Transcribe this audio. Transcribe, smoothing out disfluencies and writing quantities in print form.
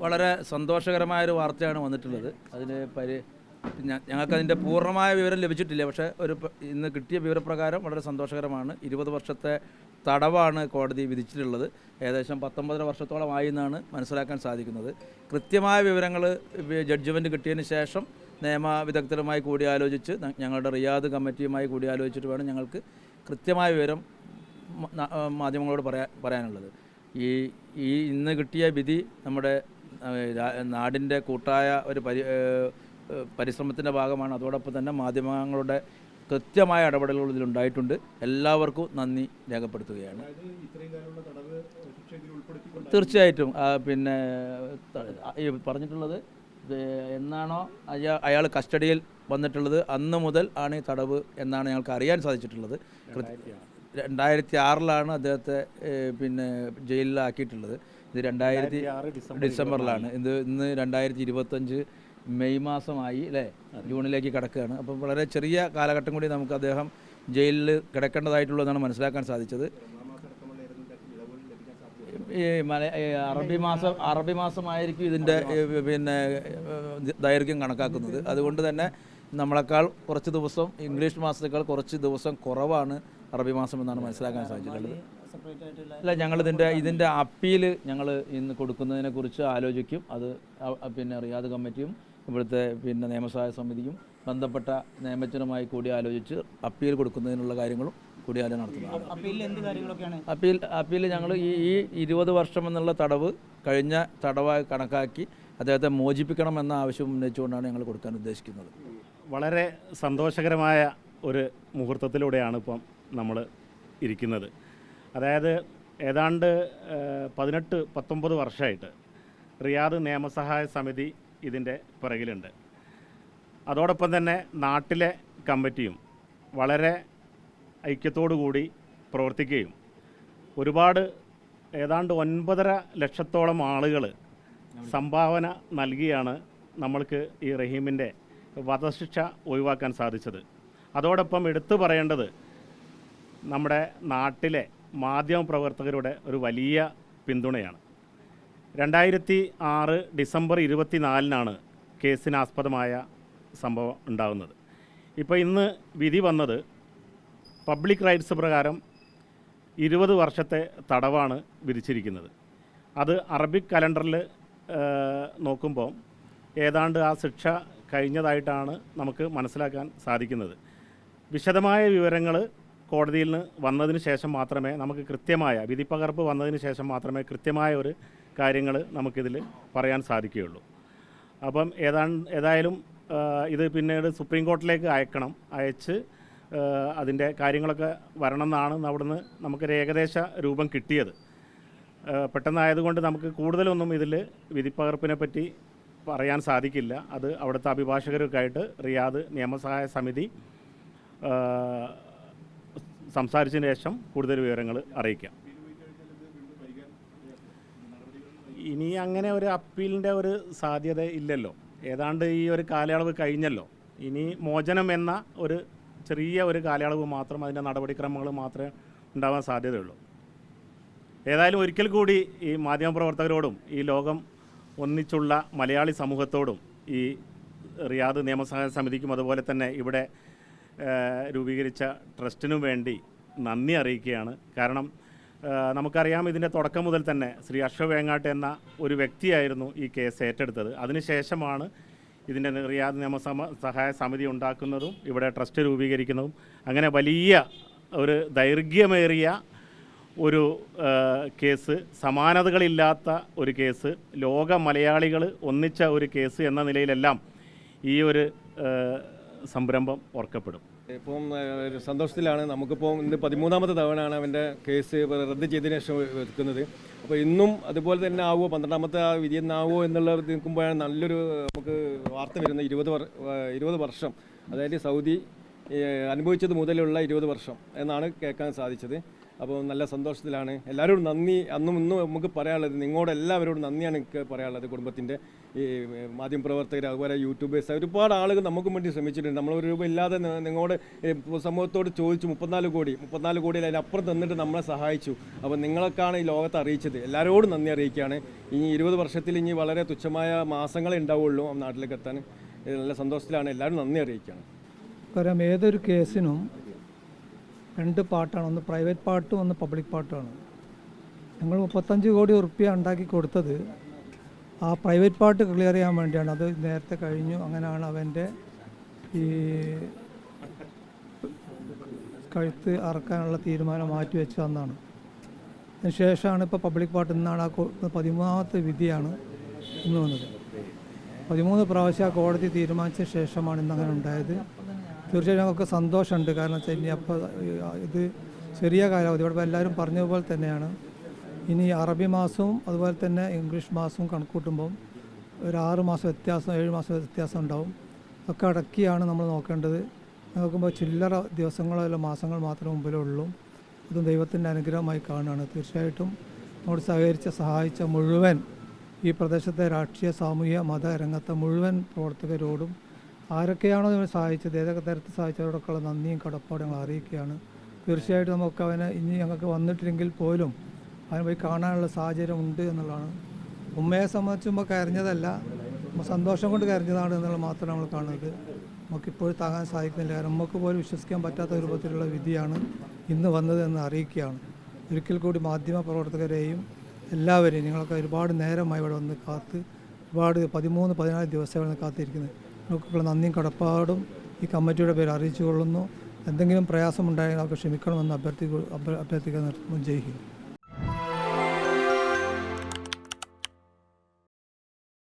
വളരെ സന്തോഷകരമായൊരു വാർത്തയാണ് വന്നിട്ടുള്ളത്. ഞങ്ങൾക്കതിൻ്റെ പൂർണ്ണമായ വിവരം ലഭിച്ചിട്ടില്ല. പക്ഷേ ഇന്ന് കിട്ടിയ വിവരപ്രകാരം വളരെ സന്തോഷകരമാണ്. 20 വർഷത്തെ തടവാണ് കോടതി വിധിച്ചിട്ടുള്ളത്. ഏകദേശം 19 വർഷത്തോളമായി എന്നാണ് മനസ്സിലാക്കാൻ സാധിക്കുന്നത്. കൃത്യമായ വിവരങ്ങൾ ജഡ്ജ്മെൻറ്റ് കിട്ടിയതിന് ശേഷം നിയമ വിദഗ്ധരുമായി കൂടിയാലോചിച്ച് ഞങ്ങളുടെ റിയാദ് കമ്മിറ്റിയുമായി കൂടിയാലോചിച്ചിട്ട് വേണം ഞങ്ങൾക്ക് കൃത്യമായ വിവരം മാധ്യമങ്ങളോട് പറയാനുള്ളത്. ഈ ഇന്ന് കിട്ടിയ വിധി നമ്മുടെ നാടിൻ്റെ കൂട്ടായ ഒരു പരിശ്രമത്തിൻ്റെ ഭാഗമാണ്. അതോടൊപ്പം തന്നെ മാധ്യമങ്ങളുടെ കൃത്യമായ ഇടപെടലുകൾ ഇതിലുണ്ടായിട്ടുണ്ട്. എല്ലാവർക്കും നന്ദി രേഖപ്പെടുത്തുകയാണ്. തീർച്ചയായിട്ടും പിന്നെ പറഞ്ഞിട്ടുള്ളത് എന്നാണോ അയാൾ കസ്റ്റഡിയിൽ വന്നിട്ടുള്ളത് അന്ന് മുതൽ ആണ് ഈ തടവ് എന്നാണ് ഞങ്ങൾക്ക് അറിയാൻ സാധിച്ചിട്ടുള്ളത്. 2006 അദ്ദേഹത്തെ പിന്നെ ജയിലിലാക്കിയിട്ടുള്ളത്. ഇത് 2006 ഡിസംബറിലാണ്. ഇന്ന് 2025 മെയ് മാസമായി അല്ലേ, ജൂണിലേക്ക് കിടക്കുകയാണ്. അപ്പം വളരെ ചെറിയ കാലഘട്ടം കൂടി നമുക്ക് അദ്ദേഹം ജയിലിൽ കിടക്കേണ്ടതായിട്ടുള്ളതാണ് മനസ്സിലാക്കാൻ സാധിച്ചത്. ഈ അറബി മാസമായിരിക്കും ഇതിൻ്റെ പിന്നെ ദൈർഘ്യം കണക്കാക്കുന്നത്. അതുകൊണ്ട് തന്നെ നമ്മളെക്കാൾ കുറച്ച് ദിവസം, ഇംഗ്ലീഷ് മാസത്തേക്കാൾ കുറച്ച് ദിവസം കുറവാണ് അറബി മാസം എന്നാണ് മനസ്സിലാക്കാൻ സാധിച്ചിട്ടുള്ളത്. അല്ല, ഇതിൻ്റെ അപ്പീൽ ഞങ്ങൾ ഇന്ന് കൊടുക്കുന്നതിനെക്കുറിച്ച് ആലോചിക്കും. അത് പിന്നെ റിയാദ് കമ്മിറ്റിയും ഇവിടുത്തെ പിന്നെ നിയമസഹായ സമിതിയും ബന്ധപ്പെട്ട നിയമജ്ഞരുമായി കൂടി ആലോചിച്ച് അപ്പീൽ കൊടുക്കുന്നതിനുള്ള കാര്യങ്ങളും കൂടിയാലോചന നടത്തുന്നതാണ്. അപ്പീൽ ഞങ്ങൾ ഈ 20 വർഷം എന്നുള്ള തടവ് കഴിഞ്ഞ തടവായി കണക്കാക്കി അദ്ദേഹത്തെ മോചിപ്പിക്കണം എന്ന ആവശ്യം ഉന്നയിച്ചുകൊണ്ടാണ് ഞങ്ങൾ കൊടുക്കാൻ ഉദ്ദേശിക്കുന്നത്. വളരെ സന്തോഷകരമായ ഒരു മുഹൂർത്തത്തിലൂടെയാണ് ഇപ്പം നമ്മൾ ഇരിക്കുന്നത്. അതായത് ഏതാണ്ട് 18-19 വർഷമായിട്ട് റിയാദ് നിയമസഹായ സമിതി ഇതിൻ്റെ പിറകിലുണ്ട്. അതോടൊപ്പം തന്നെ നാട്ടിലെ കമ്മിറ്റിയും വളരെ ഐക്യത്തോടു കൂടി പ്രവർത്തിക്കുകയും ഒരുപാട് ഏതാണ്ട് 9.5 ലക്ഷത്തോളം ആളുകൾ സംഭാവന നൽകിയാണ് നമ്മൾക്ക് ഈ റഹീമിൻ്റെ വധശിക്ഷ ഒഴിവാക്കാൻ സാധിച്ചത്. അതോടൊപ്പം എടുത്തു പറയേണ്ടത് നമ്മുടെ നാട്ടിലെ മാധ്യമപ്രവർത്തകരുടെ ഒരു വലിയ പിന്തുണയാണ്. 2006 ഡിസംബർ 24 കേസിനാസ്പദമായ സംഭവം ഉണ്ടാകുന്നത്. ഇപ്പോൾ ഇന്ന് വിധി വന്നത് പബ്ലിക് റൈറ്റ്സ് പ്രകാരം 20 വർഷത്തെ തടവാണ് വിധിച്ചിരിക്കുന്നത്. അത് അറബിക് കലണ്ടറിൽ നോക്കുമ്പോൾ ഏതാണ്ട് ആ ശിക്ഷ കഴിഞ്ഞതായിട്ടാണ് നമുക്ക് മനസ്സിലാക്കാൻ സാധിക്കുന്നത്. വിശദമായ വിവരങ്ങൾ കോടതിയിൽ നിന്ന് വന്നതിന് ശേഷം മാത്രമേ നമുക്ക് കൃത്യമായ വിധിപ്പകർപ്പ് വന്നതിന് ശേഷം മാത്രമേ കൃത്യമായ ഒരു കാര്യങ്ങൾ നമുക്കിതിൽ പറയാൻ സാധിക്കുകയുള്ളൂ. അപ്പം ഏതായാലും ഇത് പിന്നീട് സുപ്രീം കോടതിയിലേക്ക് അയച്ച് അതിൻ്റെ കാര്യങ്ങളൊക്കെ വരണം എന്നാണ് അവിടുന്ന് നമുക്കൊരു ഏകദേശ രൂപം കിട്ടിയത്. പെട്ടെന്നായതുകൊണ്ട് നമുക്ക് കൂടുതലൊന്നും ഇതിൽ വിധിപ്പകർപ്പിനെ പറ്റി പറയാൻ സാധിക്കില്ല. അത് അവിടുത്തെ അഭിഭാഷകരൊക്കെ ആയിട്ട് റിയാദ് നിയമസഹായ സമിതി സംസാരിച്ചതിന് ശേഷം കൂടുതൽ വിവരങ്ങൾ അറിയിക്കാം. ഇനി അങ്ങനെ ഒരു അപ്പീലിൻ്റെ ഒരു സാധ്യത ഇല്ലല്ലോ. ഏതാണ്ട് ഈ ഒരു കാലയളവ് കഴിഞ്ഞല്ലോ. ഇനി മോചനം എന്ന ഒരു ചെറിയ ഒരു കാലയളവ് മാത്രം, അതിൻ്റെ നടപടിക്രമങ്ങൾ മാത്രമേ ഉണ്ടാവാൻ സാധ്യതയുള്ളൂ. ഏതായാലും ഒരിക്കൽ കൂടി ഈ മാധ്യമപ്രവർത്തകരോടും ഈ ലോകം ഒന്നിച്ചുള്ള മലയാളി സമൂഹത്തോടും ഈ റിയാദ് നിയമസഹായ സമിതിക്കും അതുപോലെ തന്നെ ഇവിടെ രൂപീകരിച്ച ട്രസ്റ്റിനും വേണ്ടി നന്ദി അറിയിക്കുകയാണ്. കാരണം നമുക്കറിയാം, ഇതിൻ്റെ തുടക്കം മുതൽ തന്നെ ശ്രീ അഷ്റഫ് വേങ്ങാട്ട് എന്ന ഒരു വ്യക്തിയായിരുന്നു ഈ കേസ് ഏറ്റെടുത്തത്. അതിനുശേഷമാണ് ഇതിൻ്റെ റിയാദ് നിയമസഹായ സമിതി ഉണ്ടാക്കുന്നതും ഇവിടെ ട്രസ്റ്റ് രൂപീകരിക്കുന്നതും. അങ്ങനെ വലിയ ഒരു ദൈർഘ്യമേറിയ ഒരു കേസ്, സമാനതകളില്ലാത്ത ഒരു കേസ്, ലോക മലയാളികൾ ഒന്നിച്ച ഒരു കേസ് എന്ന നിലയിലെല്ലാം ഈ ഒരു സംരംഭം ഓർക്കപ്പെടും. ഇപ്പം സന്തോഷത്തിലാണ്. നമുക്കിപ്പോൾ ഇന്ന് 13ാമത്തെ തവണയാണ് അവൻ്റെ കേസ് റദ്ദ് ചെയ്തതിന് ശേഷം വെക്കുന്നത്. അപ്പോൾ ഇന്നും അതുപോലെ തന്നെ ആവുമോ, 12ാമത്തെ ആ വിധി എന്നാവോ എന്നുള്ളത് നിൽക്കുമ്പോഴാണ് നല്ലൊരു നമുക്ക് വാർത്ത വരുന്നത്. 20 വർഷം, അതായത് സൗദി അനുഭവിച്ചത് മുതലുള്ള 20 വർഷം എന്നാണ് കേൾക്കാൻ സാധിച്ചത്. അപ്പോൾ നല്ല സന്തോഷത്തിലാണ്. എല്ലാവരോടും നന്ദി. അന്നും ഇന്നും നമുക്ക് പറയാനുള്ളത് നിങ്ങളോട് എല്ലാവരോടും നന്ദിയാണ് എനിക്ക് പറയാനുള്ളത്. കുടുംബത്തിൻ്റെ ഈ മാധ്യമപ്രവർത്തകർ, അതുപോലെ യൂട്യൂബേഴ്സ്, ഒരുപാട് ആളുകൾ നമുക്കും വേണ്ടി ശ്രമിച്ചിട്ടുണ്ട്. നമ്മൾ ഒരു രൂപ ഇല്ലാതെ നിങ്ങളോട് സമൂഹത്തോട് ചോദിച്ചു 34 കോടിയിൽ അതിനപ്പുറം തന്നിട്ട് നമ്മളെ സഹായിച്ചു. അപ്പോൾ നിങ്ങളൊക്കെയാണ് ഈ ലോകത്ത് അറിയിച്ചത്. എല്ലാവരോടും നന്ദി അറിയിക്കുകയാണ്. ഇനി 20 വർഷത്തിൽ ഇനി വളരെ തുച്ഛമായ മാസങ്ങളെ ഉണ്ടാവുള്ളൂ നാട്ടിലേക്ക് എത്താൻ. നല്ല സന്തോഷത്തിലാണ്. എല്ലാവരും നന്ദി അറിയിക്കുകയാണ്. കാരണം ഏതൊരു കേസിനും 2 പാർട്ടാണ്, ഒന്ന് പ്രൈവറ്റ് പാർട്ടും ഒന്ന് പബ്ലിക് പാർട്ടുമാണ്. ഞങ്ങൾ 35 കോടി ഉറുപ്പ്യ ഉണ്ടാക്കി കൊടുത്തത് ആ പ്രൈവറ്റ് പാർട്ട് ക്ലിയർ ചെയ്യാൻ വേണ്ടിയാണ്. അത് നേരത്തെ കഴിഞ്ഞു. അങ്ങനെയാണ് അവൻ്റെ ഈ കഴുത്ത് അറക്കാനുള്ള തീരുമാനം മാറ്റിവെച്ചു എന്നാണ്. അതിനുശേഷമാണ് ഇപ്പോൾ പബ്ലിക് പാർട്ട് ഇന്നാണ് ആ 13ാമത്തെ വിധിയാണ് ഇന്ന് വന്നത്. 13 പ്രാവശ്യം ആ കോടതി തീരുമാനിച്ച ശേഷമാണ് ഇന്നങ്ങനെ ഉണ്ടായത്. തീർച്ചയായും ഞങ്ങൾക്ക് സന്തോഷമുണ്ട്. കാരണം വെച്ചാൽ ഇനി അപ്പോൾ ഇത് ചെറിയ കാലാവധി ഇവിടെ എല്ലാവരും പറഞ്ഞതുപോലെ തന്നെയാണ്. ഇനി അറബി മാസവും അതുപോലെ തന്നെ ഇംഗ്ലീഷ് മാസവും കണക്കൂട്ടുമ്പം ഒരു 6 മാസം വ്യത്യാസം, 7 മാസം വ്യത്യാസം ഉണ്ടാവും. അതൊക്കെ അടക്കിയാണ് നമ്മൾ നോക്കേണ്ടത്. നോക്കുമ്പോൾ ചില്ലറ ദിവസങ്ങളോ അല്ല മാസങ്ങൾ മാത്രമേ മുമ്പിലുള്ളൂ. അതും ദൈവത്തിൻ്റെ അനുഗ്രഹമായി കാണുകയാണ്. തീർച്ചയായിട്ടും നമ്മോട് സഹായിച്ച മുഴുവൻ ഈ പ്രദേശത്തെ രാഷ്ട്രീയ, സാമൂഹിക, മത രംഗത്തെ മുഴുവൻ പ്രവർത്തകരോടും ആരൊക്കെയാണോ നമ്മൾ സഹായിച്ചത്, ഏതൊക്കെ തരത്തിൽ സഹായിച്ചവരോടൊക്കെയുള്ള നന്ദിയും കടപ്പാടും ഞങ്ങൾ അറിയിക്കുകയാണ്. തീർച്ചയായിട്ടും നമുക്ക് അവനെ ഇനി ഞങ്ങൾക്ക് വന്നിട്ടില്ലെങ്കിൽ പോലും അവനെ പോയി കാണാനുള്ള സാഹചര്യം ഉണ്ട് എന്നുള്ളതാണ്. ഉമ്മയെ സംബന്ധിച്ചുമ്പോൾ കരഞ്ഞതല്ല, സന്തോഷം കൊണ്ട് കരഞ്ഞതാണ് എന്നുള്ളത് മാത്രമാണ് നമ്മൾ കാണുന്നത്. നമുക്കിപ്പോഴും താങ്ങാൻ സാധിക്കുന്നില്ല. കാരണം നമുക്ക് പോലും വിശ്വസിക്കാൻ പറ്റാത്ത രൂപത്തിലുള്ള വിധിയാണ് ഇന്ന് വന്നത് എന്ന് അറിയിക്കുകയാണ്. ഒരിക്കൽ കൂടി മാധ്യമ പ്രവർത്തകരെയും എല്ലാവരെയും, നിങ്ങളൊക്കെ ഒരുപാട് നേരമായി ഇവിടെ വന്ന് കാത്ത്, ഒരുപാട് 13-14 ദിവസം ഇവിടെ കാത്തിരിക്കുന്നത്, നമുക്കുള്ള നന്ദിയും കടപ്പാടും ഈ കമ്മിറ്റിയുടെ പേര് അറിയിച്ചു കൊള്ളുന്നു. എന്തെങ്കിലും പ്രയാസമുണ്ടായെങ്കിൽ അവർക്ക് ക്ഷമിക്കണമെന്ന് അഭ്യർത്ഥിക്കാൻ ജയ് ഹിന്ദ്.